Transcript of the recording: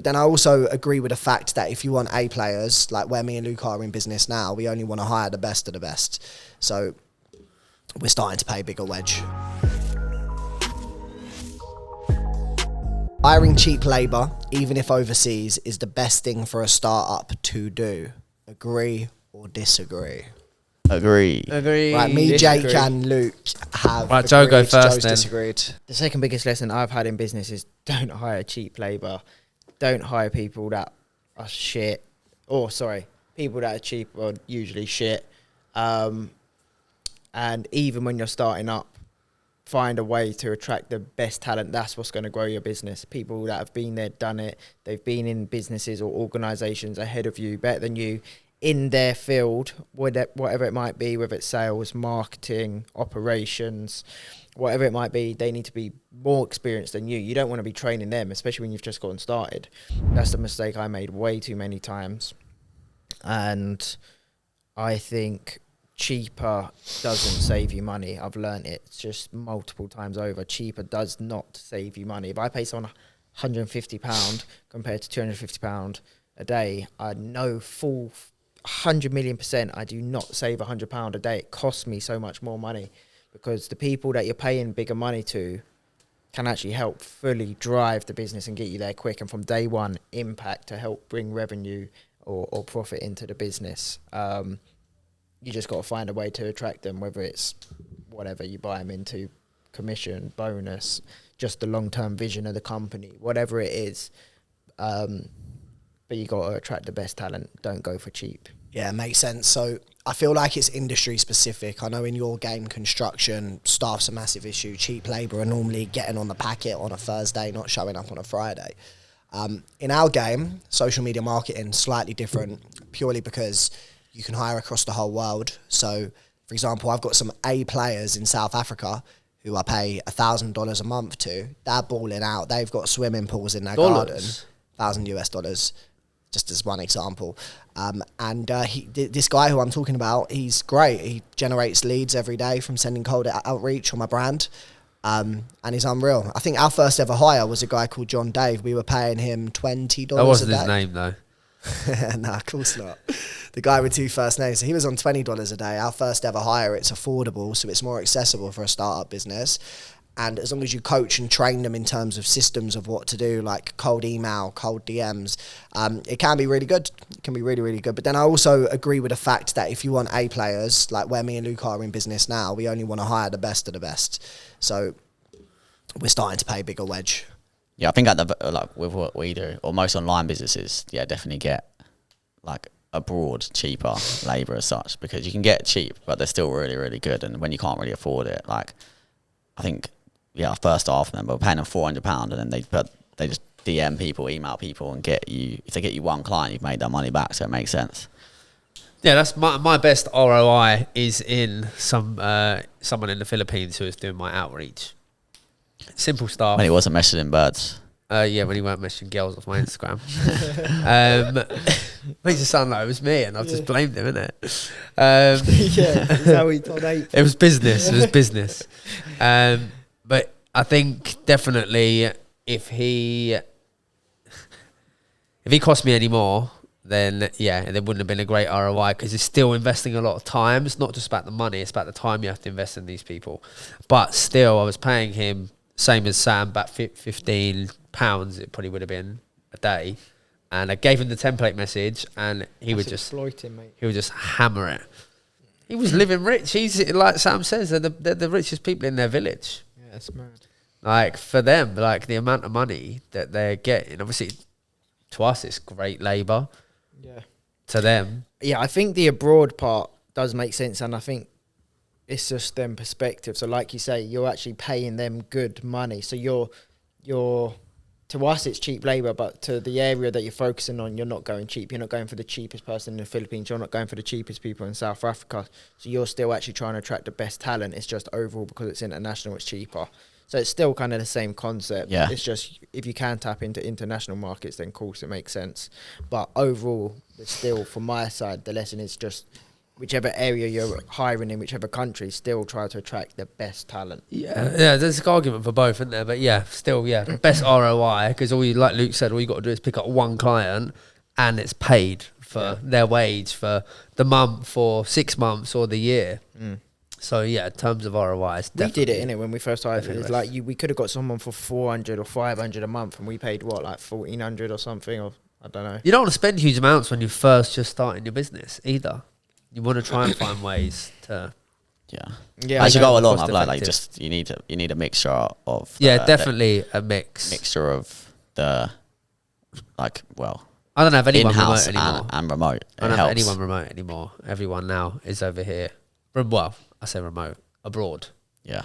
Then I also agree with the fact that if you want A players, like where me and Luke are in business now, we only want to hire the best of the best. So we're starting to pay a bigger wedge. Hiring cheap labour, even if overseas, is the best thing for a startup to do. Agree or disagree? Agree. Right, me, Disagree. Jake and Luke have Right, Joe, go agreed. first Joe's then. disagreed. The second biggest lesson I've had in business is don't hire cheap labour. Don't hire people that are shit. People that are cheap are usually shit. And even when you're starting up, find a way to attract the best talent. That's what's going to grow your business. People that have been there, done it. They've been in businesses or organisations ahead of you, better than you, in their field, whatever it might be, whether it's sales, marketing, operations, whatever it might be. They need to be more experienced than you. You don't want to be training them, especially when you've just gotten started. That's the mistake I made way too many times. And I think cheaper doesn't save you money. I've learned it just multiple times over. Cheaper does not save you money. If I pay someone £150 compared to £250 a day, I know full 100 million% I do not save £100 a day. It costs me so much more money because the people that you're paying bigger money to can actually help fully drive the business and get you there quick, and from day one impact to help bring revenue or profit into the business. You just got to find a way to attract them, whether it's whatever you buy them into, commission, bonus, just the long-term vision of the company, whatever it is. But you got to attract the best talent. Don't go for cheap. Yeah, makes sense. So I feel like it's industry specific. I know in your game, construction, staff's a massive issue. Cheap labour are normally getting on the packet on a Thursday, not showing up on a Friday. In our game, social media marketing, slightly different, purely because you can hire across the whole world. So, for example, I've got some A players in South Africa who I pay $1,000 a month to. They're balling out. They've got swimming pools in their garden. $1,000, just as one example. This guy who I'm talking about, he's great. He generates leads every day from sending cold outreach on my brand. And he's unreal. I think our first ever hire was a guy called John Dave. We were paying him $20 That wasn't a day. his name, though. Nah, of course not. The guy with two first names. So he was on $20 a day. Our first ever hire, it's affordable, so it's more accessible for a startup business. And as long as you coach and train them in terms of systems of what to do, like cold email, cold DMs, it can be really good. It can be really, really good. But then I also agree with the fact that if you want A players, like where me and Luke are in business now, we only want to hire the best of the best. So we're starting to pay a bigger wedge. Yeah, I think with what we do, or most online businesses, definitely get like abroad cheaper labour as such, because you can get cheap, but they're still really, really good. And when you can't really afford it, like I think, our first half of them, we're paying them £400, and then they just DM people, email people, and if they get you one client, you've made that money back. So it makes sense. Yeah, that's my best ROI is in someone in the Philippines who is doing my outreach. Simple stuff. When he wasn't messaging birds. Yeah, when he weren't messaging girls off my Instagram. Makes it sound like it was me, and I've just blamed him, innit? Yeah, that's how he told Ape. It was business. It was business. But I think definitely if he cost me any more, then there wouldn't have been a great ROI, because it's still investing a lot of time. It's not just about the money; it's about the time you have to invest in these people. But still, I was paying him same as Sam, about £15. It probably would have been a day, and I gave him the template message, and he would just exploit him, mate. He would just hammer it. He was living rich. He's, like Sam says, they're the richest people in their village. Yeah, it's mad. Like, for them, like, the amount of money that they're getting, obviously, to us, it's great labour. Yeah. To them. Yeah, I think the abroad part does make sense, and I think it's just them perspective. So like you say, you're actually paying them good money. So you're to us, it's cheap labour, but to the area that you're focusing on, you're not going cheap. You're not going for the cheapest person in the Philippines. You're not going for the cheapest people in South Africa. So you're still actually trying to attract the best talent. It's just overall, because it's international, it's cheaper. So it's still kind of the same concept. Yeah. It's just, if you can tap into international markets, then of course it makes sense. But overall, it's still, from my side, the lesson is just whichever area you're hiring in, whichever country, still try to attract the best talent. Yeah, there's an argument for both, isn't there? But yeah, still, the best ROI, because like Luke said, all you got to do is pick up one client and it's paid for their wage for the month or 6 months or the year. So yeah, in terms of ROI, it's We definitely, did it, innit, when we first started. definitely It's like we could have got someone for 400 or 500 a month, and we paid what, like 1,400 or something, or I don't know. You don't want to spend huge amounts when you're first just starting your business either. You want to try and find ways to. Yeah, As you go along, cost I'm like effective. just you need a mixture of Definitely a mix. mixture of the like I don't have anyone in-house remote anymore. and remote. I don't It have helps. anyone remote anymore. Everyone now is over here. Well, I say remote, abroad. Yeah.